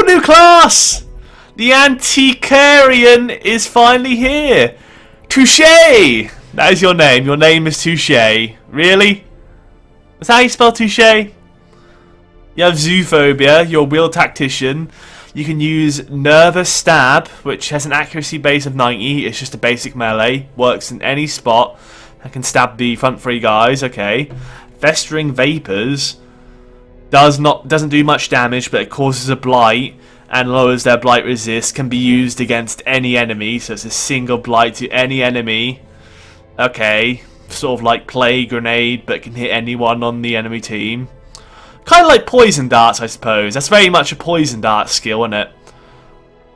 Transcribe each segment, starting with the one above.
Woo! New class! The Antiquarian is finally here. Touche! That is your name. Your name is Touche. Really? Is that how you spell Touche? You have Zoophobia. You're a wheel tactician. You can use Nervous Stab, which has an accuracy base of 90. It's just a basic melee. Works in any spot. I can stab the front three guys. Okay. Festering Vapors doesn't do much damage, but it causes a blight and lowers their blight resist. Can be used against any enemy, so it's a single blight to any enemy. Okay. Sort of like Plague Grenade, but can hit anyone on the enemy team. Kind of like Poison Darts, I suppose. That's very much a Poison Dart skill, isn't it?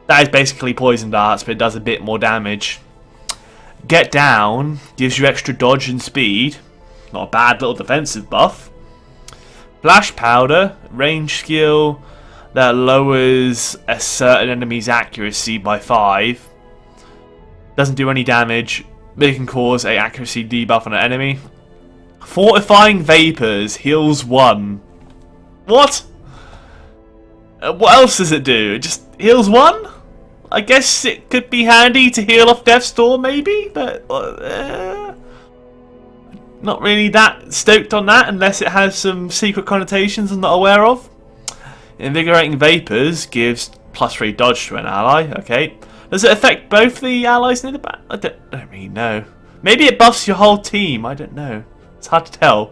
That is basically Poison Darts, but it does a bit more damage. Get Down gives you extra dodge and speed. Not a bad little defensive buff. Flash Powder, range skill that lowers a certain enemy's accuracy by 5. Doesn't do any damage, but it can cause an accuracy debuff on an enemy. Fortifying Vapors heals 1. What? What else does it do? It just heals 1? I guess it could be handy to heal off Death's Door, maybe? But not really that stoked on that, unless it has some secret connotations I'm not aware of. Invigorating Vapors gives +3 dodge to an ally. Okay. Does it affect both the allies near the back? I don't really know. Maybe it buffs your whole team. I don't know. It's hard to tell.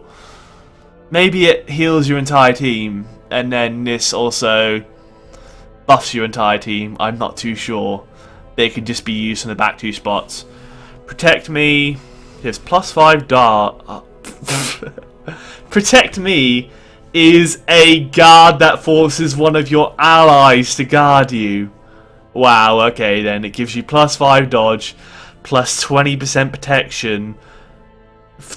Maybe it heals your entire team, and then this also buffs your entire team. I'm not too sure. They could just be used in the back 2 spots. Protect Me gives +5 dart. Protect Me is a guard that forces one of your allies to guard you. Wow, okay then. It gives you +5 dodge, plus 20% protection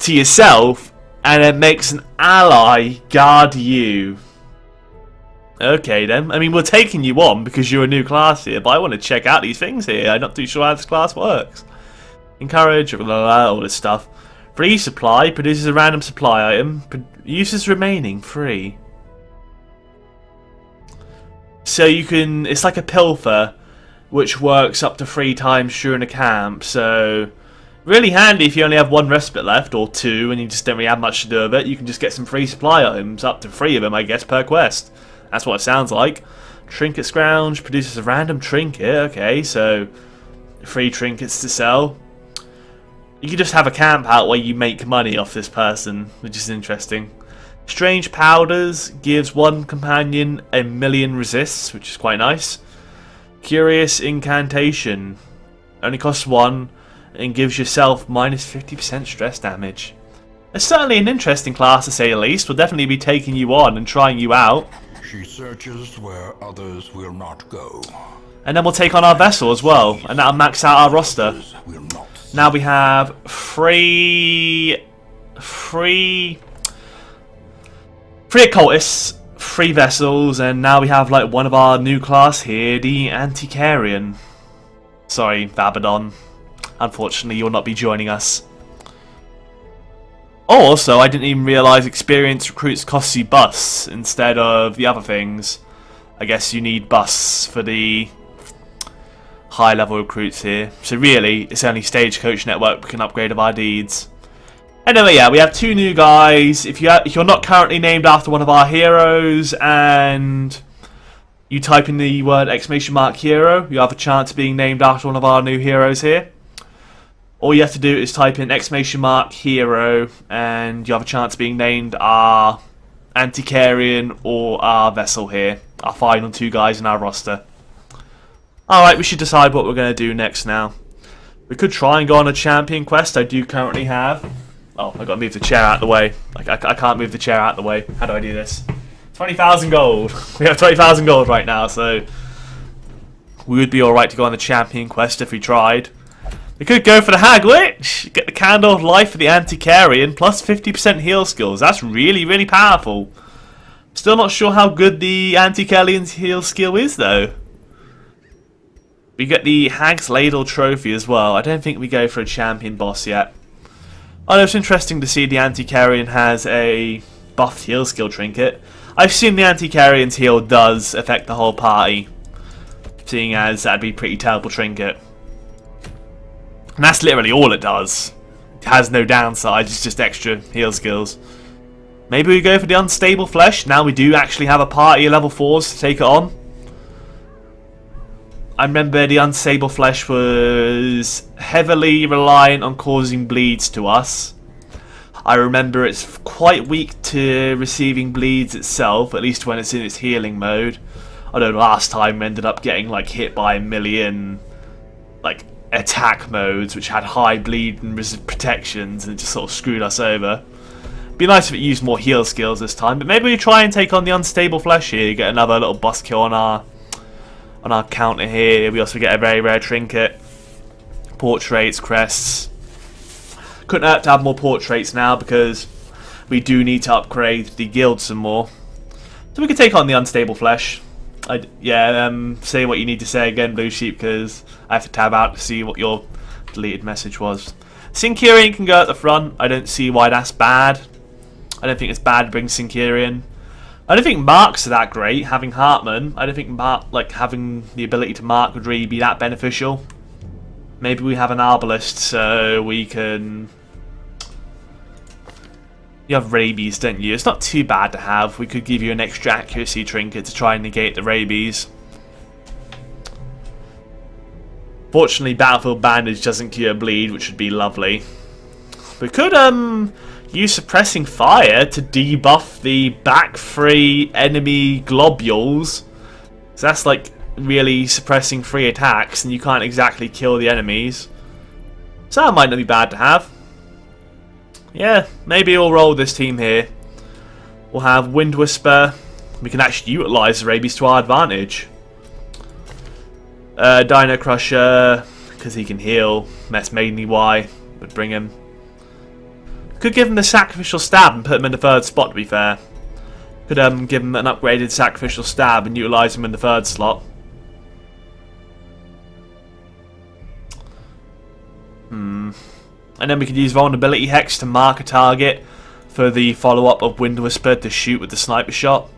to yourself, and it makes an ally guard you. Okay then. I mean, we're taking you on because you're a new class here, but I want to check out these things here. I'm not too sure how this class works. Encourage, blah, blah, blah, all this stuff. Free supply, produces a random supply item. Uses remaining, free. So you can, it's like a pilfer, which works up to 3 times during a camp, so really handy if you only have 1 respite left, or 2, and you just don't really have much to do with it. You can just get some free supply items, up to 3 of them, I guess, per quest. That's what it sounds like. Trinket Scrounge produces a random trinket. Okay, so 3 trinkets to sell. You can just have a camp out where you make money off this person, which is interesting. Strange Powders gives 1 companion a million resists, which is quite nice. Curious Incantation only costs 1 and gives yourself -50% stress damage. It's certainly an interesting class to say the least. We'll definitely be taking you on and trying you out. She searches where others will not go. And then we'll take on our vessel as well, and that'll max out our roster. Now we have 3 occultists, 3 vessels, and now we have like one of our new class here, the Antiquarian. Sorry, Vabadon. Unfortunately, you'll not be joining us. Oh, also, I didn't even realise experienced recruits cost you busts instead of the other things. I guess you need busts for the high level recruits here. So really, it's only Stagecoach Network we can upgrade of our deeds. Anyway, yeah, we have 2 new guys. If you're not currently named after one of our heroes and you type in the word !hero, you have a chance of being named after one of our new heroes here. All you have to do is type in !hero and you have a chance of being named our Antiquarian or our vessel here. Our final 2 guys in our roster. Alright, we should decide what we're going to do next now. We could try and go on a champion quest I do currently have. Oh, I've got to move the chair out of the way. I can't move the chair out of the way. How do I do this? 20,000 gold. We have 20,000 gold right now, so we would be alright to go on the champion quest if we tried. We could go for the Hag Witch. Get the Candle of Life for the Antiquarian, plus 50% heal skills. That's really, really powerful. Still not sure how good the Antiquarian's heal skill is, though. We get the Hag's Ladle Trophy as well. I don't think we go for a champion boss yet. Oh, it's interesting to see the Antiquarian has a buffed heal skill trinket. I assume the Antikyrian's heal does affect the whole party, seeing as that'd be a pretty terrible trinket. And that's literally all it does. It has no downside, it's just extra heal skills. Maybe we go for the Unstable Flesh, now we do actually have a party of level 4s to take it on. I remember the Unstable Flesh was heavily reliant on causing bleeds to us. I remember it's quite weak to receiving bleeds itself, at least when it's in its healing mode. Although last time we ended up getting like hit by a million like attack modes which had high bleed and protections, and it just sort of screwed us over. It'd be nice if it used more heal skills this time, but maybe we try and take on the Unstable Flesh here, get another little boss kill on our counter here. We also get a very rare trinket, portraits, crests. Couldn't hurt to have more portraits now because we do need to upgrade the guild some more. So we could take on the Unstable Flesh. Say what you need to say again, Blue Sheep, because I have to tab out to see what your deleted message was. Syncurion can go at the front. I don't see why that's bad. I don't think it's bad to bring Syncurion. I don't think Marks are that great, having Hartman. I don't think having the ability to mark would really be that beneficial. Maybe we have an Arbalist so we can... You have rabies, don't you? It's not too bad to have. We could give you an extra accuracy trinket to try and negate the rabies. Fortunately, Battlefield Bandage doesn't cure bleed, which would be lovely. We could use Suppressing Fire to debuff the back 3 enemy globules. So that's like really suppressing 3 attacks, and you can't exactly kill the enemies. So that might not be bad to have. Yeah, maybe we'll roll this team here. We'll have Wind Whisper. We can actually utilise the rabies to our advantage. Dino Crusher, because he can heal. That's mainly why would bring him. Could give him the Sacrificial Stab and put him in the 3rd spot, to be fair. Could give him an upgraded Sacrificial Stab and utilise him in the 3rd slot. And then we could use Vulnerability Hex to mark a target for the follow-up of Wind Whisper to shoot with the sniper shot.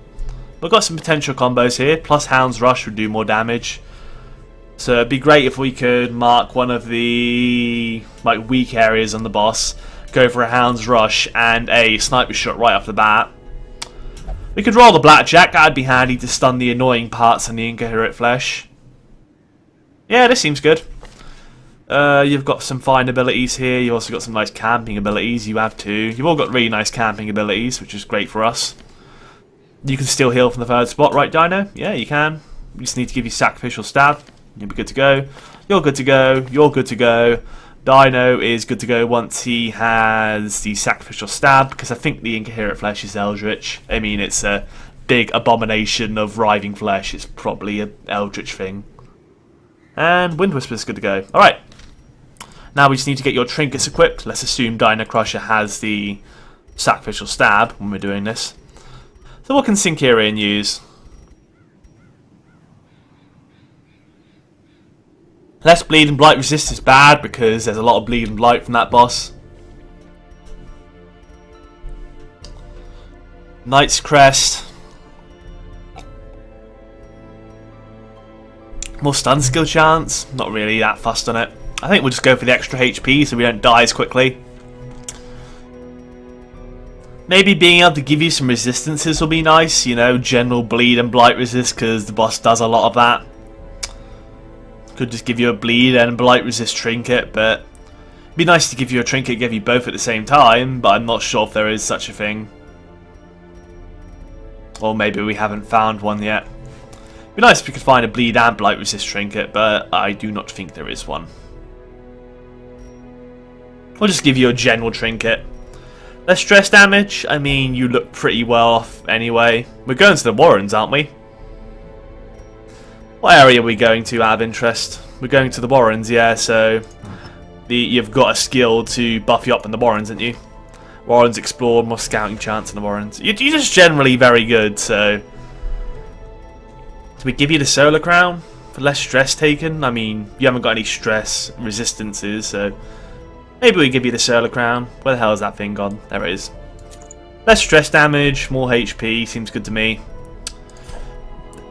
We've got some potential combos here, plus Hound's Rush would do more damage. So it'd be great if we could mark one of the weak areas on the boss, go for a Hound's Rush and a sniper shot right off the bat. We could roll the Blackjack, that'd be handy to stun the annoying parts on the Incoherent Flesh. Yeah, this seems good. You've got some fine abilities here. You've also got some nice camping abilities. You have two. You've all got really nice camping abilities, which is great for us. You can still heal from the 3rd spot, right, Dino? Yeah, you can. You just need to give you Sacrificial Stab. You'll be good to go. You're good to go. You're good to go. Dino is good to go once he has the Sacrificial Stab, because I think the Incoherent Flesh is Eldritch. I mean, it's a big abomination of writhing flesh. It's probably an Eldritch thing. And Wind Whisper's good to go. Alright. Now we just need to get your trinkets equipped. Let's assume Dino Crusher has the Sacrificial Stab when we're doing this. So what can Syncurion use? Less bleed and blight resist is bad because there's a lot of bleed and blight from that boss. Knight's Crest. More stun skill chance. Not really that fussed on it. I think we'll just go for the extra HP so we don't die as quickly. Maybe being able to give you some resistances will be nice. You know, general bleed and blight resist, because the boss does a lot of that. Could just give you a bleed and blight resist trinket, but it'd be nice to give you a trinket, give you both at the same time, but I'm not sure if there is such a thing. Or maybe we haven't found one yet. It'd be nice if we could find a bleed and blight resist trinket, but I do not think there is one. We'll just give you a general trinket. Less stress damage. I mean, you look pretty well off anyway. We're going to the Warrens, aren't we? What area are we going to out of interest? We're going to the Warrens, yeah, so you've got a skill to buff you up in the Warrens, haven't you? Warrens explore, more scouting chance in the Warrens. You're just generally very good, so... Do we give you the Solar Crown for less stress taken? I mean, you haven't got any stress resistances, so... Maybe we give you the Solar Crown. Where the hell is that thing gone? There it is. Less stress damage, more HP, seems good to me.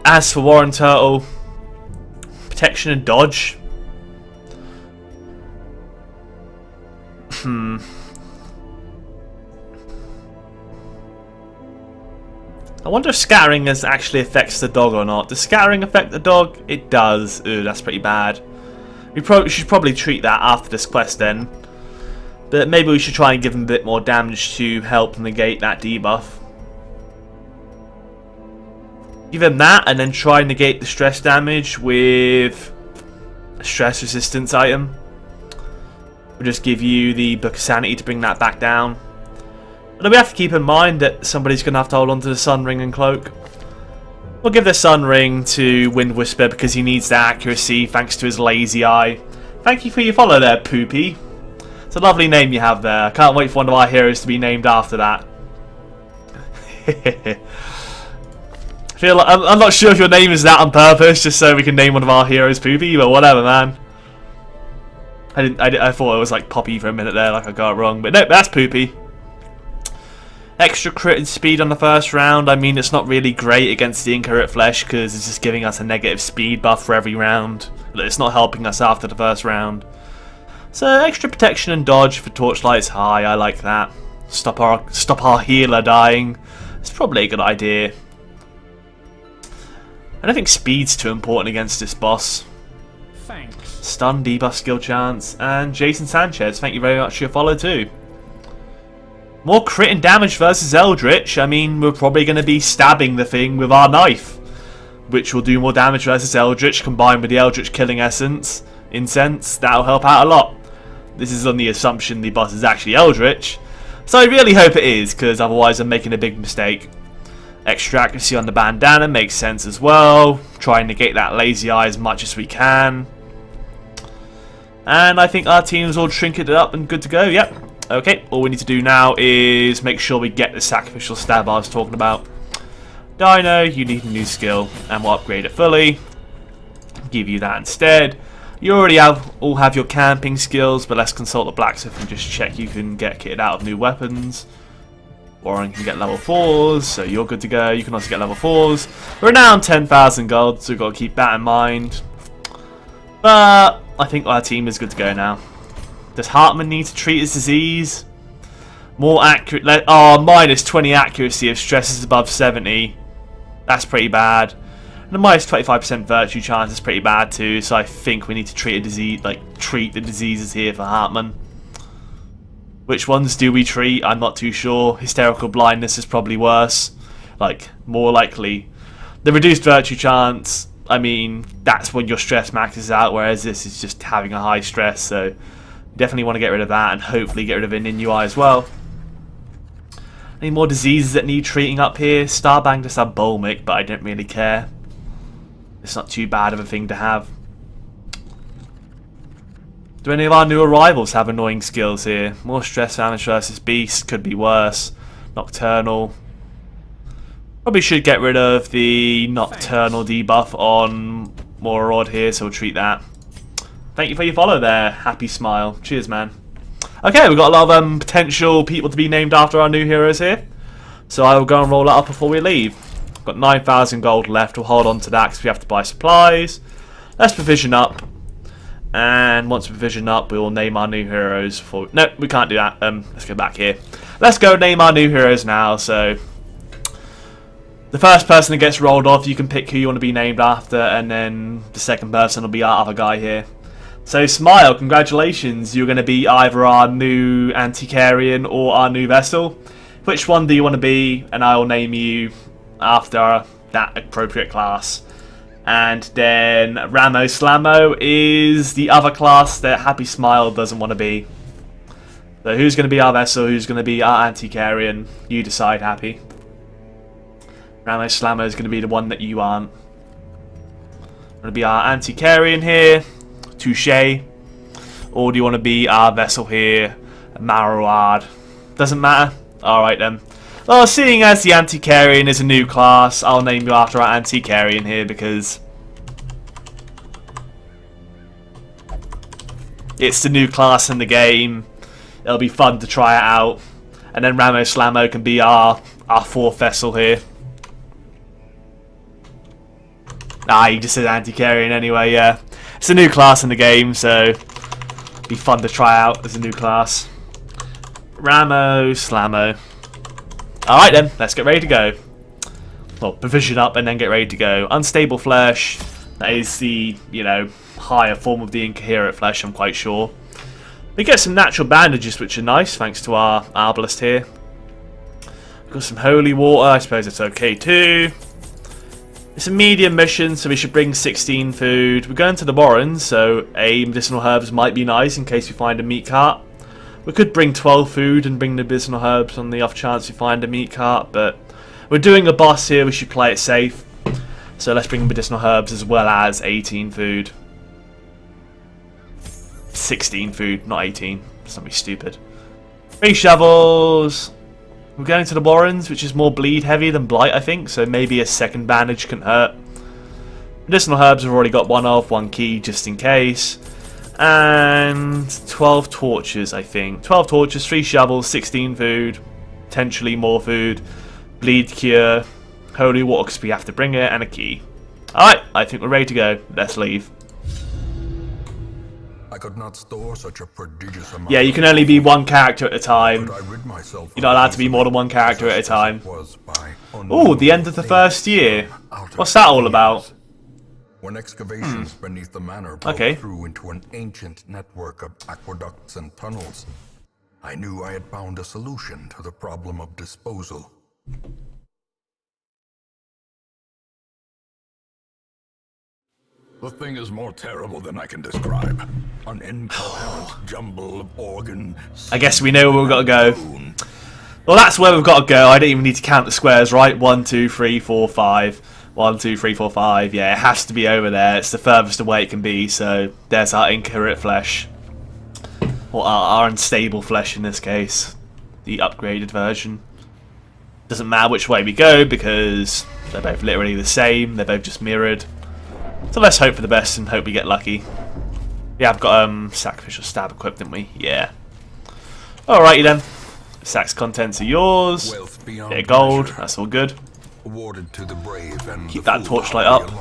As for Warren Turtle, protection and dodge. I wonder if scattering actually affects the dog or not. Does scattering affect the dog? It does. Ooh, that's pretty bad. We should probably treat that after this quest then. But maybe we should try and give him a bit more damage to help negate that debuff. Give him that and then try and negate the stress damage with a stress resistance item. We'll just give you the Book of Sanity to bring that back down. But we have to keep in mind that somebody's going to have to hold on to the Sun Ring and Cloak. We'll give the Sun Ring to Wind Whisper because he needs the accuracy thanks to his lazy eye. Thank you for your follow there, Poopy. It's a lovely name you have there. I can't wait for one of our heroes to be named after that. I'm not sure if your name is that on purpose, just so we can name one of our heroes Poopy, but whatever, man. I thought it was like Poppy for a minute there, like I got it wrong, but no, that's Poopy. Extra crit and speed on the first round. I mean, it's not really great against the Incarnate Flesh because it's just giving us a negative speed buff for every round. It's not helping us after the first round. So extra protection and dodge for Torchlight's high. I like that. Stop our healer dying. It's probably a good idea. I don't think speed's too important against this boss. Thanks. Stun, debuff, skill chance, and Jason Sanchez. Thank you very much for your follow too. More crit and damage versus Eldritch. I mean, we're probably going to be stabbing the thing with our knife, which will do more damage versus Eldritch combined with the Eldritch killing incense. That'll help out a lot. This is on the assumption the boss is actually Eldritch, so I really hope it is, because otherwise I'm making a big mistake. Extra accuracy on the bandana makes sense as well. Try and negate that lazy eye as much as we can. And I think our team's all trinketed up and good to go. Yep. Okay, all we need to do now is make sure we get the sacrificial stab I was talking about. Dino, you need a new skill, and we'll upgrade it fully. Give you that instead. You already all have your camping skills, but let's consult the blacksmith and just check you can get kitted out of new weapons. Warren can get level 4s, so you're good to go. You can also get level 4s. We're now on 10,000 gold, so we've got to keep that in mind. But I think our team is good to go now. Does Hartman need to treat his disease? More accurate. Oh, minus 20 accuracy if stress is above 70. That's pretty bad. And a minus 25% virtue chance is pretty bad too. So I think we need to treat a disease, treat the diseases here for Hartman. Which ones do we treat? I'm not too sure. Hysterical blindness is probably worse. More likely. The reduced virtue chance, I mean, that's when your stress maxes out, whereas this is just having a high stress, so definitely want to get rid of that and hopefully get rid of an Inui as well. Any more diseases that need treating up here? Starbang just had Bulmic, but I don't really care. It's not too bad of a thing to have. Do any of our new arrivals have annoying skills here? More stress damage versus Beast, could be worse. Nocturnal. Probably should get rid of the Nocturnal debuff on Morrod here, so we'll treat that. Thank you for your follow there, Happy Smile. Cheers, man. Okay, we've got a lot of potential people to be named after our new heroes here. So I will go and roll that up before we leave. Got 9,000 gold left. We'll hold on to that because we have to buy supplies. Let's provision up. And once we provision up, we will name our new heroes. No, we can't do that. Let's go back here. Let's go name our new heroes now. So the first person that gets rolled off, you can pick who you want to be named after, and then the second person will be our other guy here. So Smile, congratulations. You're going to be either our new Antiquarian or our new Vessel. Which one do you want to be? And I will name you after that appropriate class. And then Ramo Slammo is the other class that Happy Smile doesn't want to be. So who's going to be our Vessel? Who's going to be our Antiquarian? You decide, Happy. Ramo Slammo is going to be the one that you aren't. Going to be our Antiquarian here. Touche. Or do you want to be our Vessel here? Maroward. Doesn't matter. Alright then. Well, seeing as the Antiquarian is a new class, I'll name you after our Antiquarian here because it's the new class in the game. It'll be fun to try it out. And then Ramo Slammo can be our fourth vessel here. He just says anti-carrion anyway, yeah. It's a new class in the game, so it'd be fun to try out as a new class. Ramo Slammo. Alright then, let's get ready to go. Well, provision up and then get ready to go. Unstable flesh. That is the, higher form of the incoherent flesh, I'm quite sure. We get some natural bandages, which are nice, thanks to our arbalist here. We've got some holy water, I suppose it's okay too. It's a medium mission, so we should bring 16 food. We're going to the Warrens, so medicinal herbs might be nice in case we find a meat cart. We could bring 12 food and bring the medicinal herbs on the off chance we find a meat cart, but we're doing a boss here, we should play it safe. So let's bring medicinal herbs as well as 18 food. 16 food, not 18. That's not be stupid. 3 shovels. We're going to the Warrens, which is more bleed heavy than blight, I think, so maybe a second bandage can hurt. Medicinal herbs have already got one key just in case. And 12 torches, I think. 12 torches, 3 shovels, 16 food, potentially more food, bleed cure, holy water because we have to bring it, and a key. Alright, I think we're ready to go. Let's leave. I could not store such a prodigious amount. Yeah, you can only be one character at a time. Could I rid myself You're not allowed to be more than one character at a time. Oh, Ooh, the end of the first year. What's that all about? When excavations beneath the manor broke through into an ancient network of aqueducts and tunnels, I knew I had found a solution to the problem of disposal. The thing is more terrible than I can describe. An incoherent jumble of organ. I guess we know where we've got to go. Well, that's where we've got to go. I don't even need to count the squares, right? 1, 2, 3, 4, 5. 1, 2, 3, 4, 5. Yeah, it has to be over there. It's the furthest away it can be. So there's our incoherent flesh. Or our unstable flesh in this case. The upgraded version. Doesn't matter which way we go because they're both literally the same. They're both just mirrored. So let's hope for the best and hope we get lucky. Yeah, I've got sacrificial stab equipped, didn't we? Yeah. Alrighty then. Sack's contents are yours. Bit of gold. That's all good. Awarded to the brave and keep that torchlight up.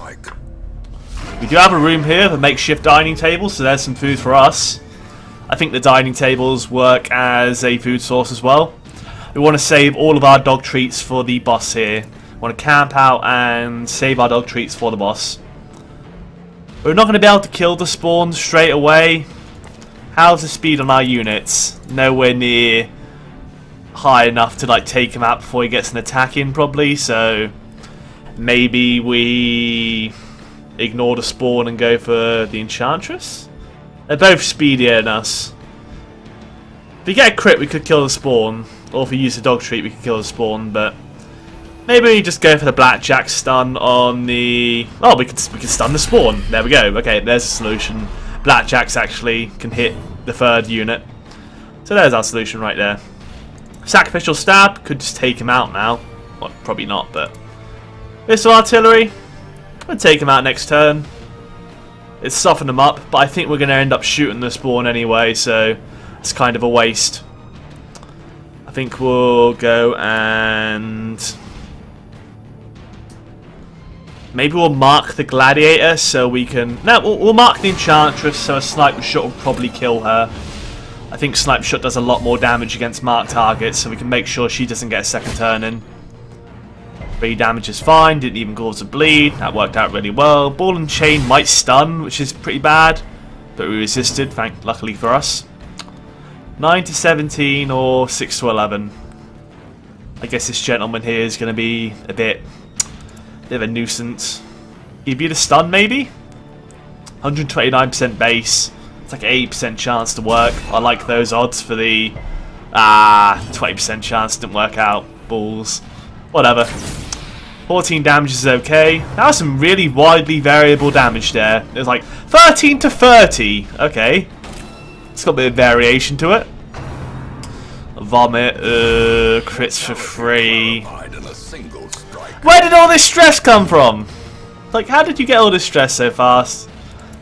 We do have a room here with a makeshift dining table, so there's some food for us. I think the dining tables work as a food source as well. We want to save all of our dog treats for the boss here. We want to camp out and save our dog treats for the boss. We're not going to be able to kill the spawn straight away. How's the speed on our units? Nowhere near high enough to take him out before he gets an attack in probably, so maybe we ignore the spawn and go for the Enchantress? They're both speedier than us. If we get a crit we could kill the spawn, or if we use the dog treat we could kill the spawn, but maybe we just go for the blackjack stun on the... Oh, we could stun the spawn. There we go. Okay, there's a solution. Blackjacks actually can hit the third unit. So there's our solution right there. Sacrificial stab could just take him out now. Well, probably not, but... Missile artillery. We'll take him out next turn. It's softened him up, but I think we're going to end up shooting the spawn anyway, so it's kind of a waste. I think we'll go and... Maybe we'll mark the gladiator so we can... No, we'll mark the enchantress so a sniper shot will probably kill her. I think sniper shot does a lot more damage against marked targets, so we can make sure she doesn't get a second turn in. 3 damage is fine, didn't even cause a bleed. That worked out really well. Ball and chain might stun, which is pretty bad, but we resisted, luckily for us. 9 to 17 or 6 to 11. I guess this gentleman here is going to be a bit of a nuisance. Give you the stun maybe? 129% base. It's like an 80% chance to work. I like those odds for the 20% chance didn't work out. Balls. Whatever. 14 damage is okay. That was some really widely variable damage there. It was like 13 to 30. Okay. It's got a bit of variation to it. Vomit. Crits for free. Where did all this stress come from? Like, how did you get all this stress so fast?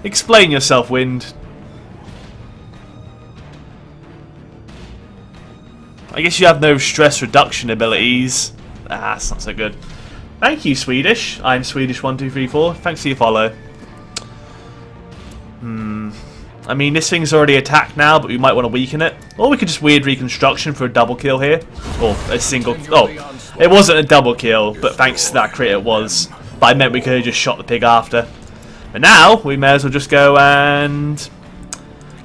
Explain yourself, Wind. I guess you have no stress reduction abilities. Ah, that's not so good. Thank you, Swedish. I'm Swedish1234. Thanks for your follow. I mean, this thing's already attacked now, but we might want to weaken it. Or we could just weird reconstruction for a double kill here. Or a single... Oh, it wasn't a double kill, but thanks to that crit it was. But I meant we could have just shot the pig after. But now, we may as well just go and...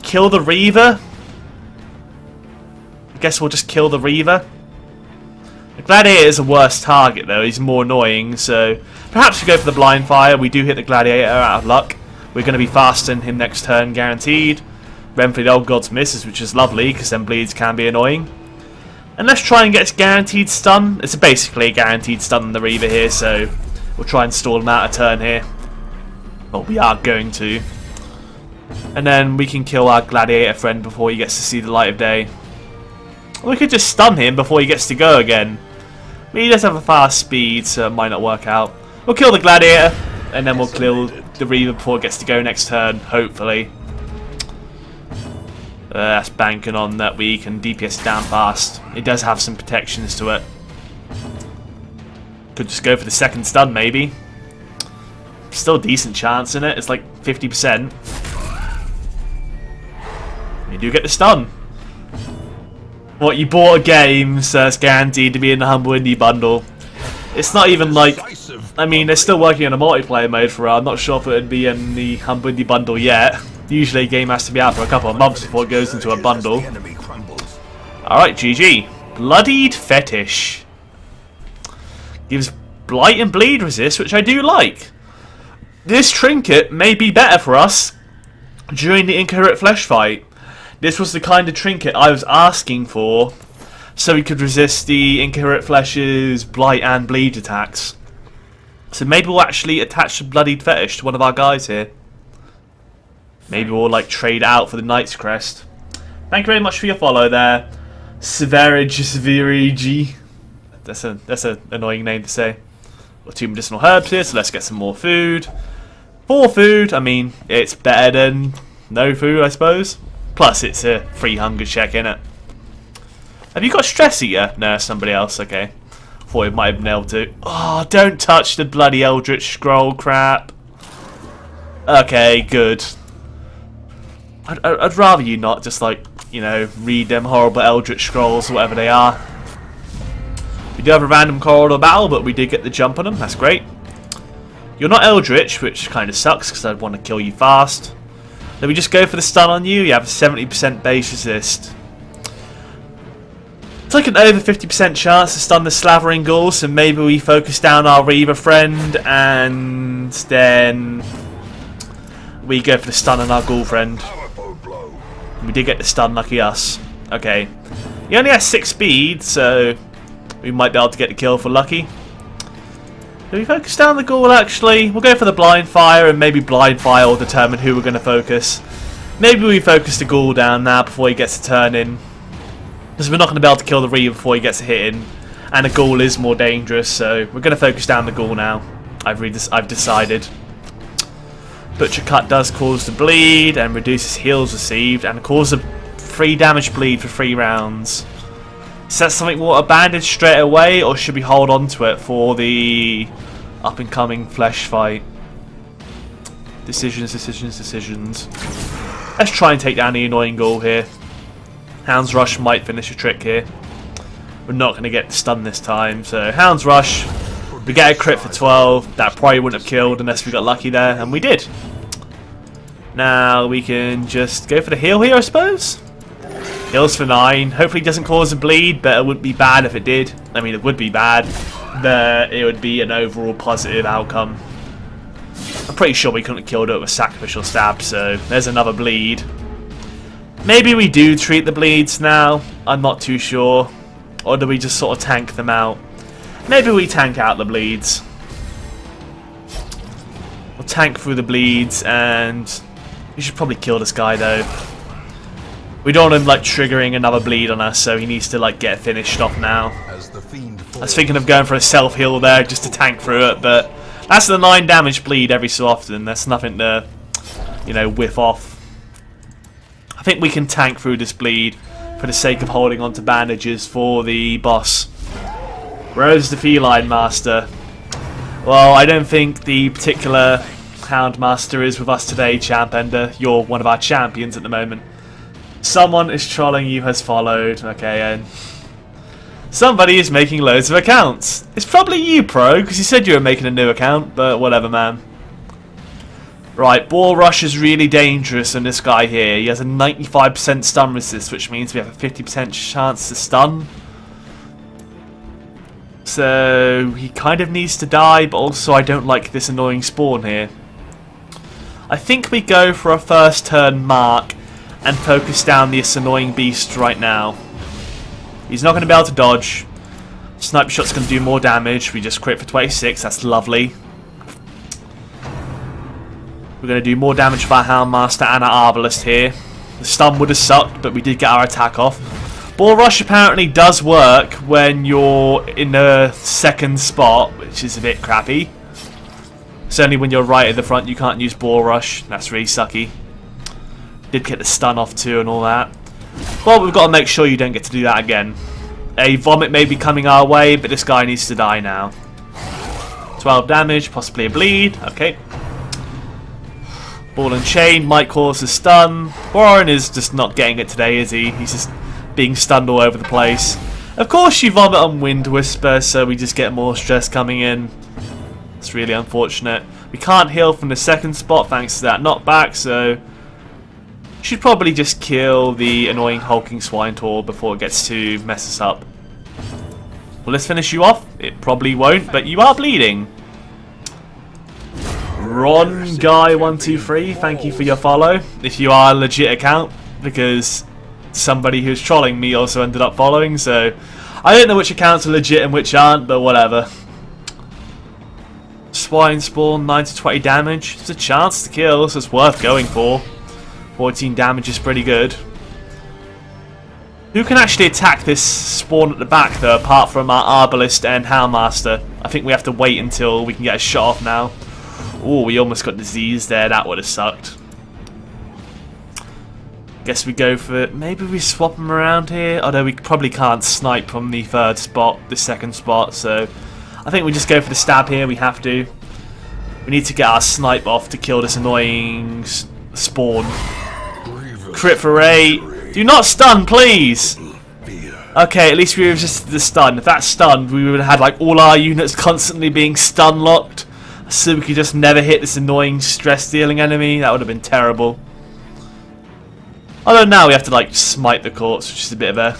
kill the Reaver. I guess we'll just kill the Reaver. The Gladiator is a worse target, though. He's more annoying, so... Perhaps we go for the blind fire. We do hit the Gladiator out of luck. We're going to be faster than him next turn, guaranteed. Renfrey the Old Gods misses, which is lovely, because then bleeds can be annoying. And let's try and get guaranteed stun. It's basically a guaranteed stun on the Reaver here, so we'll try and stall him out a turn here. Well, we are going to. And then we can kill our Gladiator friend before he gets to see the light of day. Or we could just stun him before he gets to go again. I mean, he does have a fast speed, so it might not work out. We'll kill the Gladiator, and then we'll kill the Reaver before it gets to go next turn, hopefully. That's banking on that we can DPS down fast. It does have some protections to it. Could just go for the second stun, maybe. Still a decent chance in it. It's like 50%. You do get the stun. What, you bought a game, so it's guaranteed to be in the Humble Indie bundle. It's not even like... I mean, they're still working on a multiplayer mode for it. I'm not sure if it would be in the Humble Indie bundle yet. Usually a game has to be out for a couple of months before it goes into a bundle. Alright, GG. Bloodied Fetish. Gives Blight and Bleed resist, which I do like. This trinket may be better for us during the Incoherent Flesh fight. This was the kind of trinket I was asking for, so we could resist the Incoherent Flesh's Blight and Bleed attacks. So maybe we'll actually attach the Bloodied Fetish to one of our guys here. Maybe we'll like trade out for the Knight's Crest. Thank you very much for your follow there, Severigi. That's an annoying name to say. Got 2 medicinal herbs here, so let's get some more food. 4 food, I mean, it's better than no food, I suppose. Plus, it's a free hunger check, innit? Have you got Stress Eater? No, somebody else, okay. Thought it might have been able to. Oh, don't touch the bloody Eldritch Scroll crap. Okay, good. I'd rather you not just, like, you know, read them horrible Eldritch Scrolls or whatever they are. We do have a random corridor battle, but we did get the jump on them. That's great. You're not Eldritch, which kind of sucks because I'd want to kill you fast. Then we just go for the stun on you. You have a 70% base resist. It's like an over 50% chance to stun the Slavering Ghoul, so maybe we focus down our Reaver friend and then we go for the stun on our Ghoul friend. We did get the stun, lucky us. Okay. He only has 6 speed, so we might be able to get the kill for lucky. Do we focus down the Ghoul actually? We'll go for the blind fire, and maybe blind fire will determine who we're going to focus. Maybe we focus the Ghoul down now before he gets a turn in. Because we're not going to be able to kill the Reaver before he gets a hit in. And the Ghoul is more dangerous, so we're going to focus down the Ghoul now. I've decided. Butcher Cut does cause the bleed and reduces heals received and causes a 3 damage bleed for 3 rounds. Is that something we want to bandage straight away, or should we hold on to it for the up and coming flesh fight? Decisions. Let's try and take down the annoying Ghoul here. Hound's Rush might finish a trick here. We're not going to get stunned this time, so Hound's Rush. We get a crit for 12. That probably wouldn't have killed unless we got lucky there, and we did. Now we can just go for the heal here, I suppose. Heals for 9. Hopefully it doesn't cause a bleed, but it wouldn't be bad if it did. I mean, it would be bad, but it would be an overall positive outcome. I'm pretty sure we couldn't have killed it with a sacrificial stab, so there's another bleed. Maybe we do treat the bleeds now. I'm not too sure. Or do we just sort of tank them out? Maybe we tank out the bleeds. We'll tank through the bleeds, and we should probably kill this guy though. We don't want him like triggering another bleed on us, so he needs to like get finished off now. I was thinking of going for a self-heal there just to tank through it, but that's the 9 damage bleed every so often. That's nothing to, you know, whiff off. I think we can tank through this bleed for the sake of holding on to bandages for the boss. Where's the Feline Master? Well, I don't think the particular Hound Master is with us today, Champ Ender. You're one of our champions at the moment. Someone is trolling you has followed. Okay, and somebody is making loads of accounts. It's probably you, Pro, because you said you were making a new account, but whatever, man. Right, Ball Rush is really dangerous on this guy here. He has a 95% stun resist, which means we have a 50% chance to stun. So he kind of needs to die, but also I don't like this annoying spawn here. I think we go for a first turn mark and focus down this annoying beast right now. He's not going to be able to dodge. Sniper shot's going to do more damage. We just crit for 26. That's lovely. We're going to do more damage with our Houndmaster and our Arbalist here. The stun would have sucked, but we did get our attack off. Ball Rush apparently does work when you're in the second spot, which is a bit crappy. Certainly when you're right at the front, you can't use Ball Rush. That's really sucky. Did get the stun off too and all that. But we've got to make sure you don't get to do that again. A Vomit may be coming our way, but this guy needs to die now. 12 damage, possibly a bleed. Okay. Ball and Chain might cause a stun. Warren is just not getting it today, is he? He's just being stunned all over the place. Of course you vomit on Wind Whisper, so we just get more stress coming in. It's really unfortunate. We can't heal from the second spot thanks to that knockback, so should probably just kill the annoying hulking swine tour before it gets to mess us up. Will this finish you off? It probably won't, but you are bleeding. Ron Guy 123, thank you for your follow. If you are a legit account, because somebody who's trolling me also ended up following, so I don't know which accounts are legit and which aren't, but whatever. Swine Spawn, 9 to 20 damage. It's a chance to kill, so it's worth going for. 14 damage is pretty good. Who can actually attack this spawn at the back though, apart from our Arbalist and Houndmaster? I think we have to wait until we can get a shot off now. Oh, we almost got disease there. That would have sucked. Guess we go for it. Maybe we swap them around here. Although we probably can't snipe from the third spot, the second spot. So I think we just go for the stab here. We have to. We need to get our snipe off to kill this annoying spawn. Crit for 8. Do not stun, please. Okay, at least we resisted the stun. If that stunned, we would have had like all our units constantly being stun locked. So we could just never hit this annoying stress-dealing enemy. That would have been terrible. Although now we have to like smite the corpse, which is a bit of a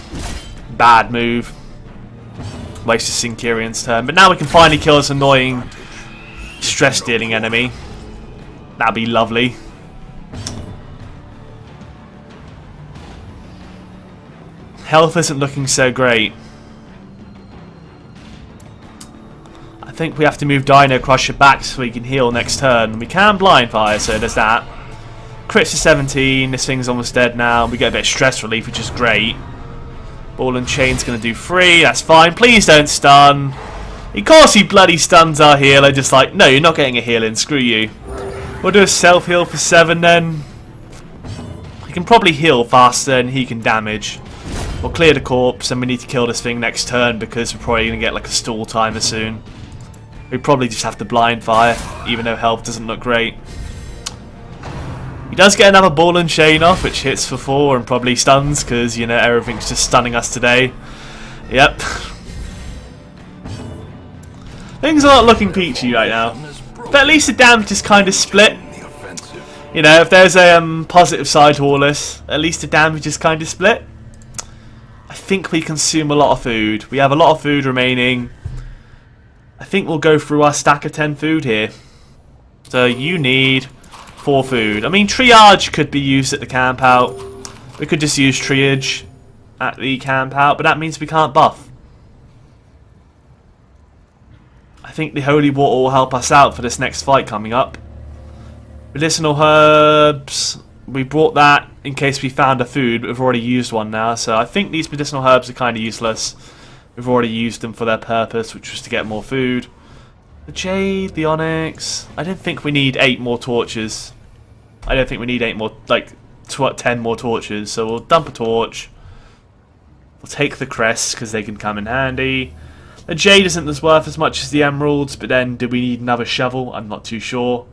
bad move. Wasted Syncurion's turn. But now we can finally kill this annoying stress-dealing enemy. That'd be lovely. Health isn't looking so great. I think we have to move Dino Crusher back so we can heal next turn. We can blind fire, so there's that. Crits to 17. This thing's almost dead now. We get a bit of stress relief, which is great. Ball and Chain's going to do 3. That's fine. Please don't stun. Of course he bloody stuns our healer. Just like, no, you're not getting a heal in. Screw you. We'll do a self-heal for 7 then. He can probably heal faster and he can damage. We'll clear the corpse and we need to kill this thing next turn because we're probably going to get like a stall timer soon. We probably just have to blind fire, even though health doesn't look great. He does get another Ball and Chain off, which hits for 4 and probably stuns, because, you know, everything's just stunning us today. Yep. Things are not looking peachy right now. But at least the damage is kind of split. You know, if there's a positive side to all this, at least the damage is kind of split. I think we consume a lot of food. We have a lot of food remaining. I think we'll go through our stack of 10 food here. So you need 4 food. I mean, triage could be used at the camp out. We could just use triage at the camp out, but that means we can't buff. I think the holy water will help us out for this next fight coming up. Medicinal herbs. We brought that in case we found a food, but we've already used one now. So I think these medicinal herbs are kind of useless. We've already used them for their purpose, which was to get more food. The jade, the onyx. I don't think we need 8 more torches. I don't think we need 8 more, like 10 more torches. So we'll dump a torch. We'll take the crests because they can come in handy. The jade isn't as worth as much as the emeralds, but then do we need another shovel? I'm not too sure.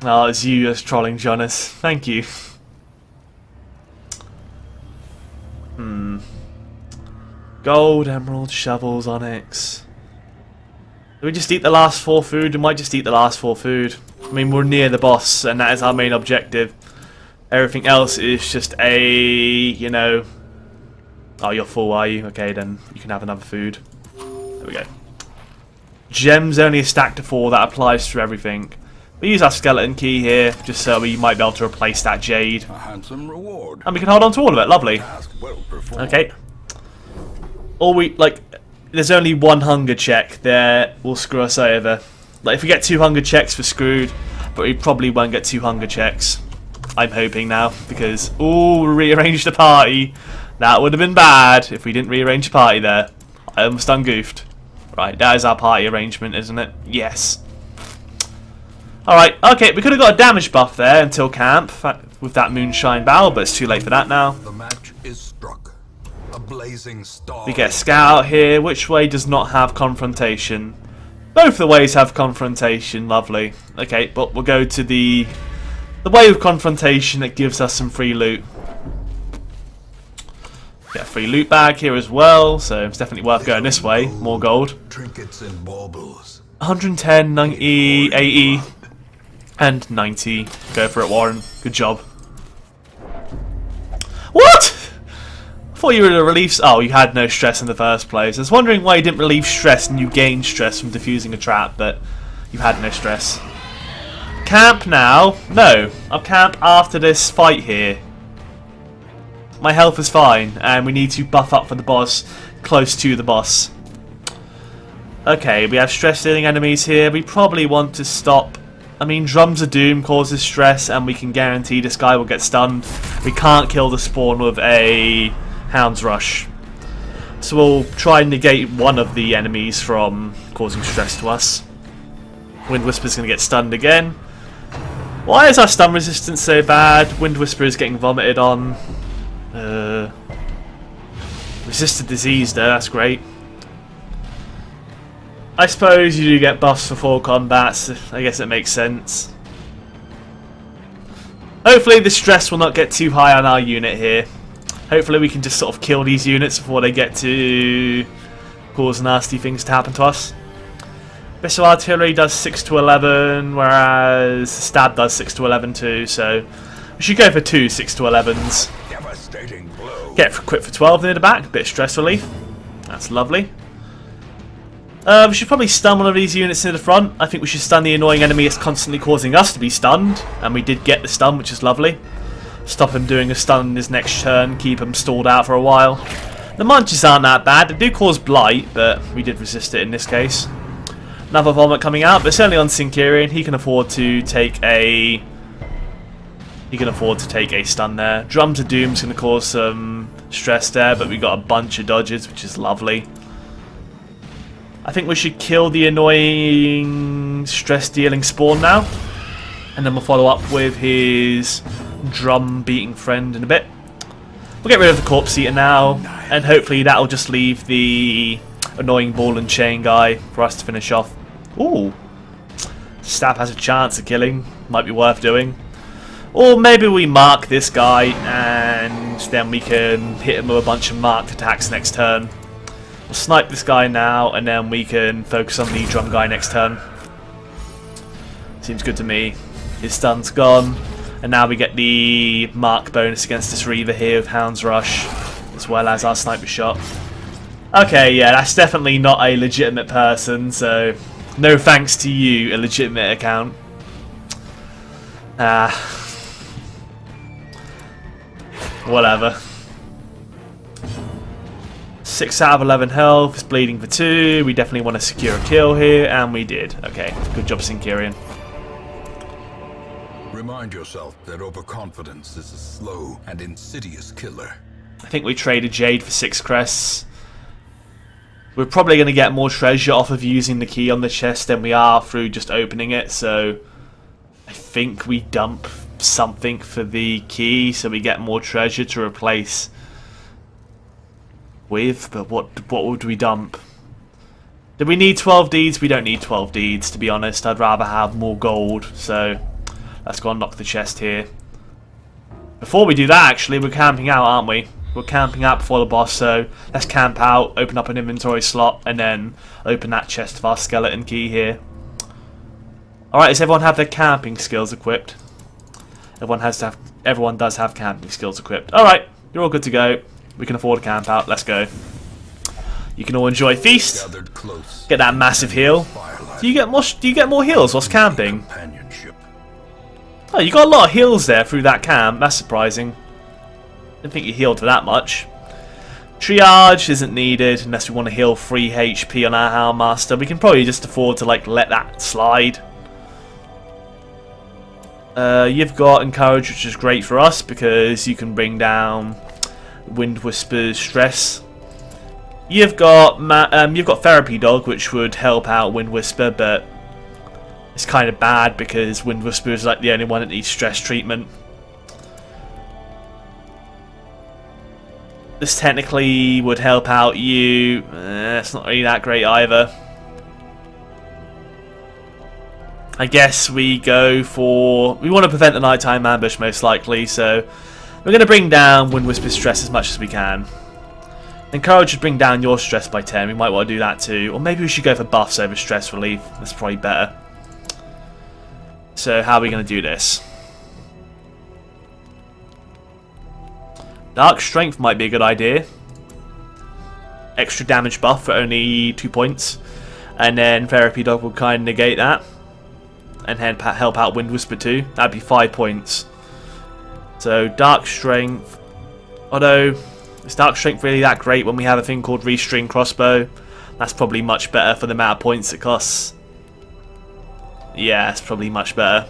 Oh, it's you as trolling, Jonas. Thank you. Gold, emerald, shovels, onyx. Do we just eat the last 4 food? We might just eat the last 4 food. I mean, we're near the boss, and that is our main objective. Everything else is just a, you know... Oh, you're full, are you? Okay, then you can have another food. There we go. Gems only a stack to 4. That applies to everything. We use our skeleton key here, just so we might be able to replace that jade. A handsome reward. And we can hold on to all of it. Lovely. Okay. All we, like, there's only 1 hunger check there will screw us over. Like, if we get 2 hunger checks, we're screwed. But we probably won't get 2 hunger checks. I'm hoping now, because, ooh, rearrange the party. That would have been bad if we didn't rearrange the party there. I almost done goofed. Right, that is our party arrangement, isn't it? Yes. Alright, okay, we could have got a damage buff there until camp with that moonshine barrel, but it's too late for that now. The match is struck. A blazing star. We get a scout out here. Which way does not have confrontation? Both the ways have confrontation. Lovely. Okay, but we'll go to the way of confrontation that gives us some free loot. Get a free loot bag here as well, so it's definitely worth going this way. More gold. Trinkets and baubles. 110, 90, 80, and 90. Go for it, Warren. Good job. What? I thought you were a relief... Oh, you had no stress in the first place. I was wondering why you didn't relieve stress and you gained stress from defusing a trap, but you had no stress. Camp now? No. I'll camp after this fight here. My health is fine, and we need to buff up for the boss, close to the boss. Okay, we have stress-dealing enemies here. We probably want to stop... I mean, Drums of Doom causes stress, and we can guarantee this guy will get stunned. We can't kill the spawn with a Hound's Rush. So we'll try and negate one of the enemies from causing stress to us. Wind Whisper's going to get stunned again. Why is our stun resistance so bad? Wind Whisper is getting vomited on. Resisted disease though, that's great. I suppose you do get buffs for 4 combats. I guess it makes sense. Hopefully the stress will not get too high on our unit here. Hopefully we can just sort of kill these units before they get to cause nasty things to happen to us. Missile Artillery does 6 to 11, whereas Stab does 6 to 11 too, so we should go for 2 6 to 11s. Devastating blow. Get quit for 12 near the back, bit of stress relief. That's lovely. We should probably stun one of these units near the front. I think we should stun the annoying enemy that's constantly causing us to be stunned. And we did get the stun, which is lovely. Stop him doing a stun in his next turn, keep him stalled out for a while. The munches aren't that bad. They do cause blight, but we did resist it in this case. Another vomit coming out, but it's only on Syncurion. He can afford to take a... stun there. Drums of Doom's going to cause some stress there, but we got a bunch of dodges, which is lovely. I think we should kill the annoying stress-dealing spawn now. And then we'll follow up with his drum-beating friend in a bit. We'll get rid of the Corpse Eater now, and hopefully that'll just leave the annoying ball and chain guy for us to finish off. Ooh. Stab has a chance of killing. Might be worth doing. Or maybe we mark this guy, and then we can hit him with a bunch of marked attacks next turn. We'll snipe this guy now, and then we can focus on the drum guy next turn. Seems good to me. His stun's gone, and now we get the mark bonus against this Reaver here with Hound's Rush, as well as our sniper shot. Okay, yeah, that's definitely not a legitimate person, so no thanks to you, a legitimate account. Whatever. 6 out of 11 health, is bleeding for 2. We definitely want to secure a kill here, and we did. Okay, good job, Syncurion. Remind yourself that overconfidence is a slow and insidious killer. I think we traded Jade for 6 crests. We're probably going to get more treasure off of using the key on the chest than we are through just opening it, so I think we dump something for the key so we get more treasure to replace with, but what would we dump? Do we need 12 deeds? We don't need 12 deeds, to be honest. I'd rather have more gold, so let's go unlock the chest here. Before we do that, actually, we're camping out, aren't we? We're camping out before the boss, so let's camp out, open up an inventory slot, and then open that chest of our skeleton key here. Alright, does everyone have their camping skills equipped? Everyone does have camping skills equipped. Alright, you're all good to go. We can afford a camp out, let's go. You can all enjoy feast. Get that massive heal. Do you get more heals whilst camping? Oh, you got a lot of heals there through that camp. That's surprising. Didn't think you healed for that much. Triage isn't needed unless we want to heal 3 HP on our Houndmaster. We can probably just afford to like let that slide. You've got Encourage, which is great for us because you can bring down Wind Whisper's stress. You've got Therapy Dog, which would help out Wind Whisper, but it's kind of bad because Wind Whisper is like the only one that needs stress treatment. This technically would help out you. It's not really that great either. I guess we go for... We want to prevent the nighttime ambush most likely, so we're going to bring down Wind Whisper's stress as much as we can. Encourage to bring down your stress by 10. We might want to do that too. Or maybe we should go for buffs over stress relief. That's probably better. So how are we going to do this? Dark Strength might be a good idea. Extra damage buff for only 2 points. And then Therapy Dog will kind of negate that. And then help out Wind Whisper too. That'd be 5 points. So Dark Strength. Although, is Dark Strength really that great when we have a thing called Restring Crossbow? That's probably much better for the amount of points it costs. Yeah, it's probably much better.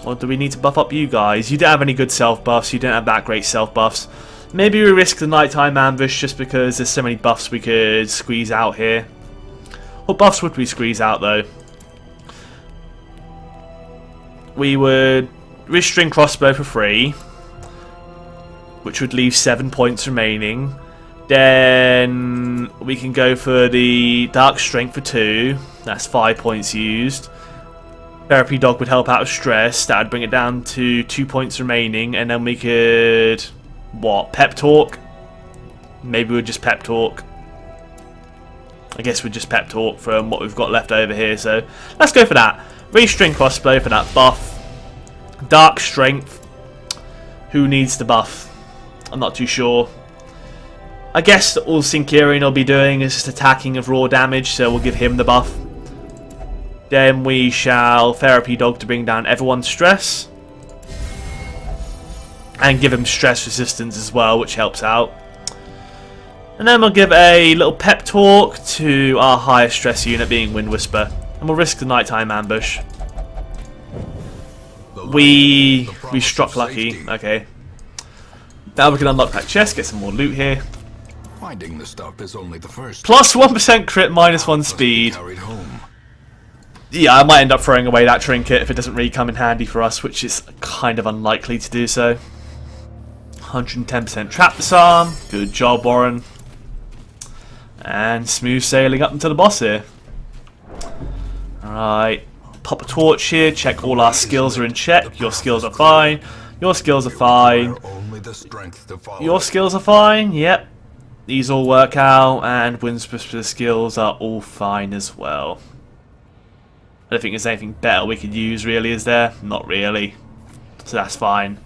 Or do we need to buff up you guys? You don't have any good self buffs. You don't have that great self buffs. Maybe we risk the nighttime ambush just because there's so many buffs we could squeeze out here. What buffs would we squeeze out though? We would Restring Crossbow for free, which would leave 7 points remaining. Then we can go for the Dark Strength for 2. That's 5 points used. Therapy Dog would help out with stress. That would bring it down to 2 points remaining. And then we could... What? Pep Talk? Maybe we'd just Pep Talk. I guess we'd just Pep Talk from what we've got left over here. So let's go for that. Restring Crossbow for that buff. Dark Strength. Who needs the buff? I'm not too sure. I guess all Sinkerian will be doing is just attacking of raw damage, so we'll give him the buff. Then we shall Therapy Dog to bring down everyone's stress. And give him stress resistance as well, which helps out. And then we'll give a little pep talk to our highest stress unit being Wind Whisper. And we'll risk the nighttime ambush. We struck lucky. Okay. Now we can unlock that chest, get some more loot here. Finding the stuff is only the first. Plus 1% crit, minus 1 speed. Yeah, I might end up throwing away that trinket if it doesn't really come in handy for us, which is kind of unlikely to do so. 110% trap disarm. Good job, Warren. And smooth sailing up into the boss here. Alright. Pop a torch here, check all our skills are in check. Your skills are fine. Your skills are fine. Your skills are fine, yep. These all work out, and Wind Whisper's skills are all fine as well. I don't think there's anything better we could use, really, is there? Not really. So that's fine.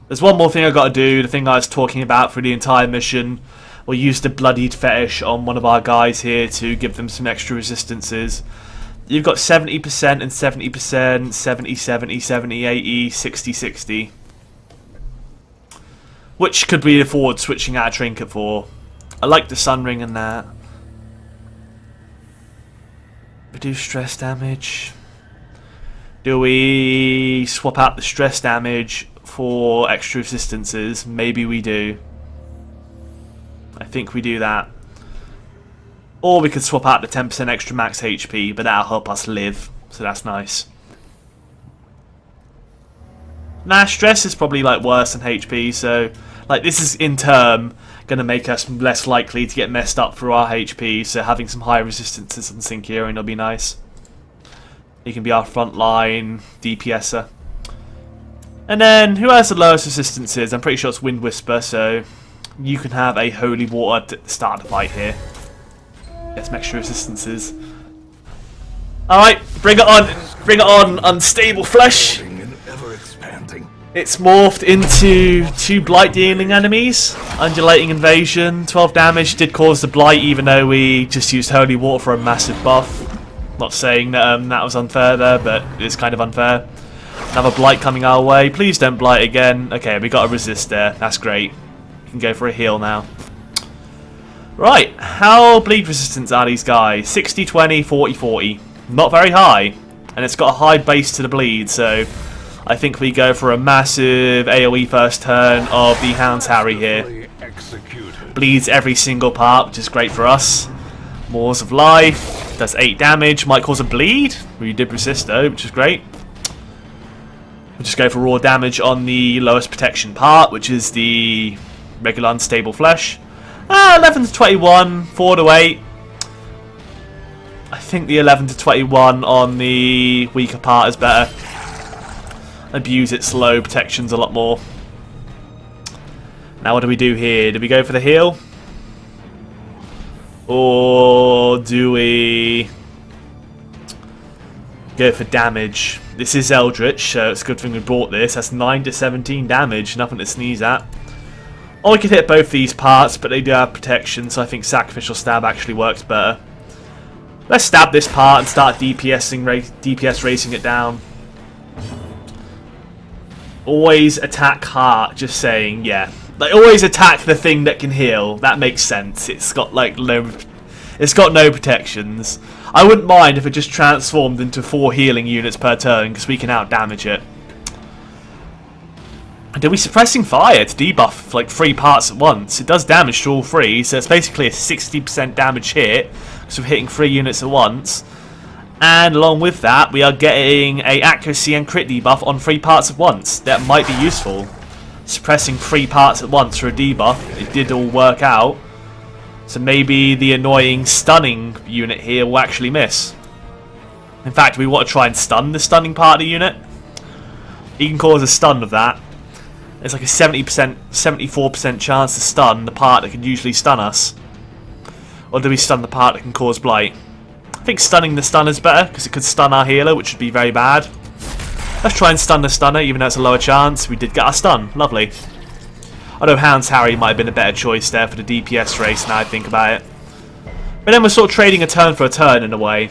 There's one more thing I've got to do, the thing I was talking about for the entire mission. We'll use the Bloodied Fetish on one of our guys here to give them some extra resistances. You've got 70% and 70%, 70, 70, 70, 80, 60, 60. Which could we afford switching out a trinket for? I like the Sun Ring and that. Reduce stress damage. Do we swap out the stress damage for extra resistances? Maybe we do. I think we do that. Or we could swap out the 10% extra max HP, but that'll help us live. So that's nice. Nah, stress is probably like worse than HP, so like this is in turn going to make us less likely to get messed up through our HP, so having some high resistances on Syncurin will be nice. He can be our frontline DPSer. And then, who has the lowest resistances? I'm pretty sure it's Wind Whisper, so you can have a Holy Water to start the fight here. Get some extra resistances. Alright, bring it on! Bring it on, Unstable Flesh! It's morphed into 2 blight dealing enemies. Undulating Invasion, 12 damage, did cause the blight even though we just used Holy Water for a massive buff. Not saying that that was unfair there, but it's kind of unfair. Another blight coming our way. Please don't blight again. Okay, we got a resist there. That's great. We can go for a heal now. Right, how bleed resistant are these guys? 60, 20, 40, 40. Not very high. And it's got a high base to the bleed, so I think we go for a massive AoE first turn of the Hound's Harry here. Bleeds every single part, which is great for us. Maws of Life, does 8 damage, might cause a bleed. We did resist though, which is great. We'll just go for raw damage on the lowest protection part, which is the regular Unstable Flesh. 11 to 21, 4 to 8. I think the 11 to 21 on the weaker part is better. Abuse its low protections a lot more. Now what do we do here? Do we go for the heal? Or do we go for damage? This is Eldritch, so it's a good thing we bought this. That's 9 to 17 damage, nothing to sneeze at. Or we could hit both these parts, but they do have protection, so I think Sacrificial Stab actually works better. Let's stab this part and start DPS racing it down. Always attack heart, just saying, yeah. Like, always attack the thing that can heal. That makes sense. It's got like no protections. I wouldn't mind if it just transformed into 4 healing units per turn, because we can out damage it. And are we suppressing fire to debuff like 3 parts at once? It does damage to all 3, so it's basically a 60% damage hit, because we're hitting 3 units at once. And along with that, we are getting a accuracy and crit debuff on 3 parts at once. That might be useful. Suppressing 3 parts at once for a debuff, it did all work out. So maybe the annoying stunning unit here will actually miss. In fact, we want to try and stun the stunning part of the unit. You can cause a stun of that. There's like a 70%, 74% chance to stun the part that can usually stun us. Or do we stun the part that can cause blight? I think stunning the stunner is better, because it could stun our healer, which would be very bad. Let's try and stun the stunner, even though it's a lower chance. We did get our stun. Lovely. Although Hound's Harry might have been a better choice there for the DPS race, now I think about it. But then we're sort of trading a turn for a turn, in a way.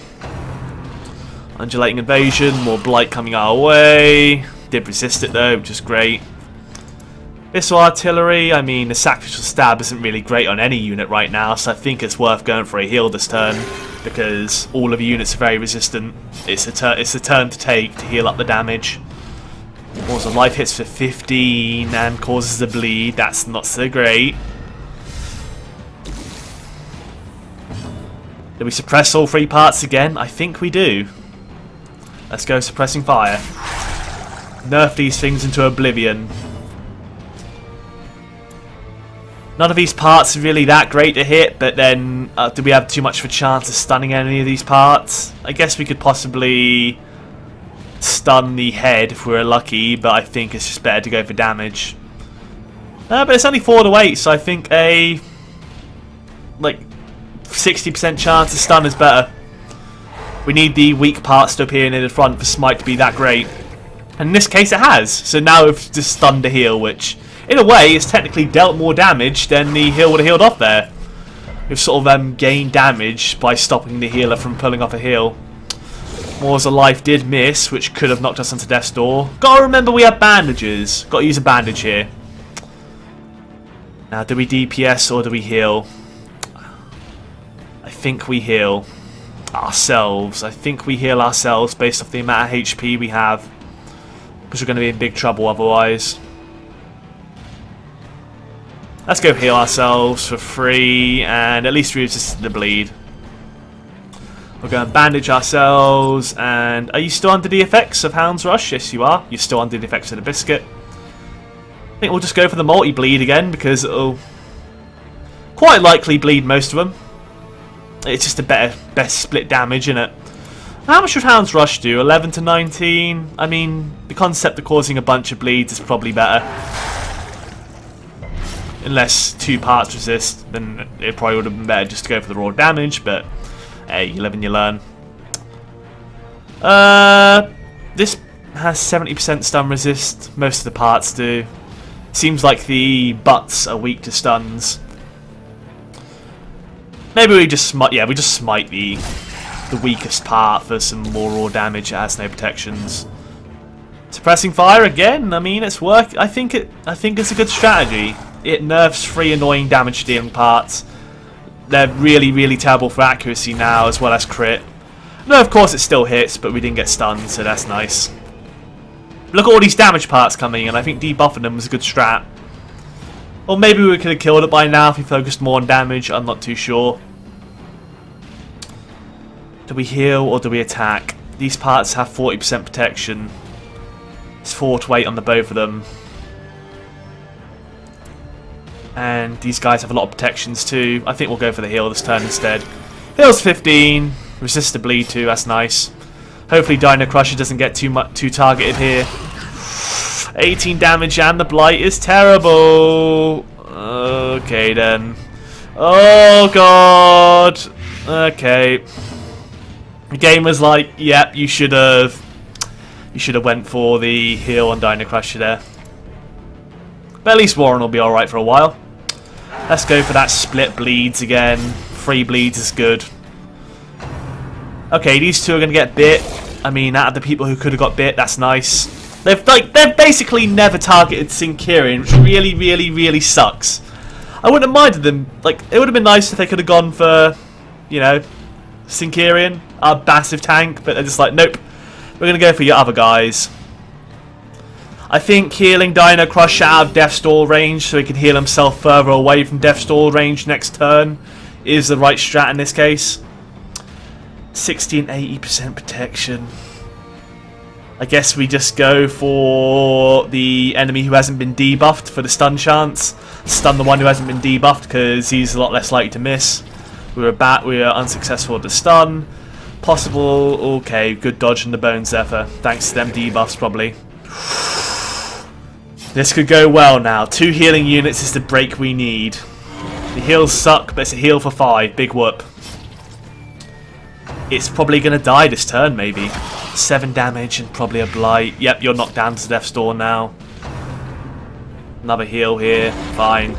Undulating Invasion, more blight coming our way. Did resist it, though, which is great. Missile Artillery, I mean, the Sacrificial Stab isn't really great on any unit right now, so I think it's worth going for a heal this turn, because all of the units are very resistant. It's a turn to take to heal up the damage. Also, life hits for 15 and causes a bleed. That's not so great. Do we suppress all 3 parts again? I think we do. Let's go suppressing fire. Nerf these things into oblivion. None of these parts are really that great to hit, but then do we have too much of a chance of stunning any of these parts? I guess we could possibly stun the head if we were lucky, but I think it's just better to go for damage. But it's only 4 to 8, so I think a like 60% chance to stun is better. We need the weak parts to appear near the front for Smite to be that great. And in this case it has, so now we've just stunned the heal, which in a way it's technically dealt more damage than the heal would have healed off there. We've sort of gained damage by stopping the healer from pulling off a heal. Maws of Life did miss, which could have knocked us onto Death's Door. Gotta remember we have bandages. Gotta use a bandage here. Now, do we DPS or do we heal? I think we heal ourselves. I think we heal ourselves based off the amount of HP we have, because we're going to be in big trouble otherwise. Let's go heal ourselves for free, and at least we resisted the bleed. We're going to bandage ourselves. And are you still under the effects of Hound's Rush? Yes, you are. You're still under the effects of the Biscuit. I think we'll just go for the multi-bleed again because it'll quite likely bleed most of them. It's just a best split damage, isn't it? How much would Hound's Rush do? 11 to 19? I mean, the concept of causing a bunch of bleeds is probably better. Unless 2 parts resist, then it probably would have been better just to go for the raw damage, but hey, you live and you learn. This has 70% stun resist, most of the parts do. Seems like the butts are weak to stuns. Maybe we just smite, yeah, we just smite the weakest part for some more raw damage. It has no protections. Suppressing fire again. I mean, it's work. I think it's a good strategy. It nerfs 3 annoying damage dealing parts. They're really terrible for accuracy now, as well as crit. No, of course it still hits, but we didn't get stunned, so that's nice. Look at all these damage parts coming in. I think debuffing them was a good strat. Or maybe we could have killed it by now if we focused more on damage. I'm not too sure. Do we heal or do we attack? These parts have 40% protection. It's 4 to 8 on the both of them. And these guys have a lot of protections too. I think we'll go for the heal this turn instead. Heal's 15. Resist the bleed too, that's nice. Hopefully Dino Crusher doesn't get too targeted here. 18 damage and the blight is terrible. Okay then. Oh god. Okay. The game was like, yep, you should have went for the heal on Dino Crusher there. But at least Warren will be alright for a while. Let's go for that split bleeds again. 3 bleeds is good. Okay, these two are going to get bit. I mean, out of the people who could have got bit, that's nice. They've basically never targeted Syncurion, which really sucks. I wouldn't have minded them. Like, it would have been nice if they could have gone for, you know, Syncurion, our massive tank, but they're just like, nope. We're going to go for your other guys. I think healing Dino Crush out of Death's Door range so he can heal himself further away from Death's Door range next turn is the right strat in this case. 60 and 80% protection. I guess we just go for the enemy who hasn't been debuffed for the stun chance. Stun the one who hasn't been debuffed because he's a lot less likely to miss. We were unsuccessful at the stun. Possible, okay, good dodge in the bones there thanks to them debuffs probably. This could go well now. 2 healing units is the break we need. The heals suck, but it's a heal for 5. Big whoop. It's probably going to die this turn, maybe. 7 damage and probably a blight. Yep, you're knocked down to Death's Door now. Another heal here. Fine.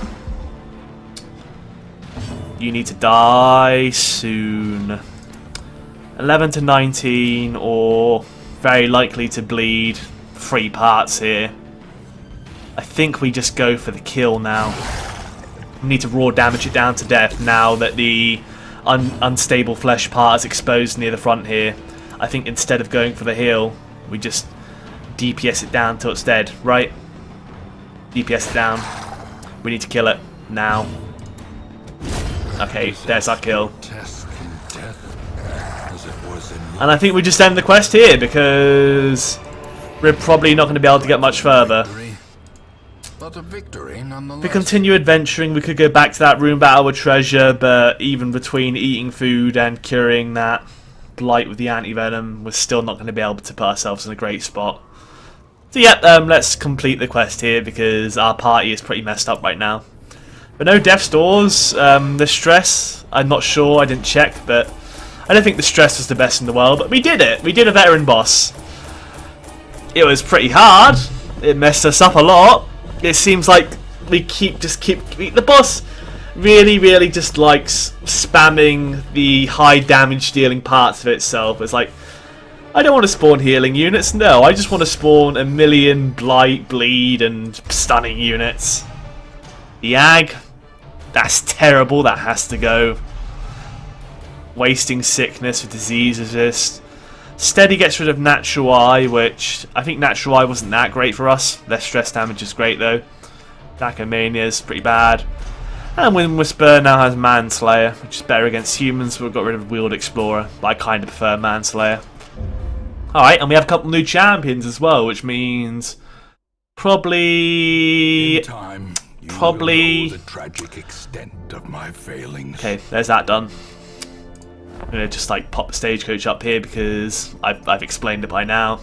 You need to die soon. 11 to 19, or very likely to bleed. 3 parts here. I think we just go for the kill now. We need to raw damage it down to death now that the unstable flesh part is exposed near the front here. I think instead of going for the heal, we just DPS it down till it's dead, right? DPS it down. We need to kill it now. Okay, there's our kill. And I think we just end the quest here because we're probably not going to be able to get much further. But a victory nonetheless. If we continue adventuring, we could go back to that room battle with treasure, but even between eating food and curing that blight with the anti-venom, we're still not going to be able to put ourselves in a great spot. So yeah, let's complete the quest here because our party is pretty messed up right now. But no Death's Doors. The stress, I'm not sure, I didn't check, but I don't think the stress was the best in the world, but we did it. We did a veteran boss. It was pretty hard. It messed us up a lot. It seems like we keep the boss really just likes spamming the high damage dealing parts of itself. It's like, I don't want to spawn healing units, no, I just want to spawn a million blight, bleed and stunning units. The Ag, that's terrible, that has to go. Wasting sickness for disease resist. Steady gets rid of Natural Eye, which I think Natural Eye wasn't that great for us. Less stress damage is great though. Dacomania is pretty bad. And Wind Whisperer now has Manslayer, which is better against humans, so we've got rid of Wheeled Explorer, but I kind of prefer Manslayer. Alright, and we have a couple new champions as well, which means probably the tragic extent of my failings. Okay, there's that done. I'm gonna just like pop the stagecoach up here because I've explained it by now.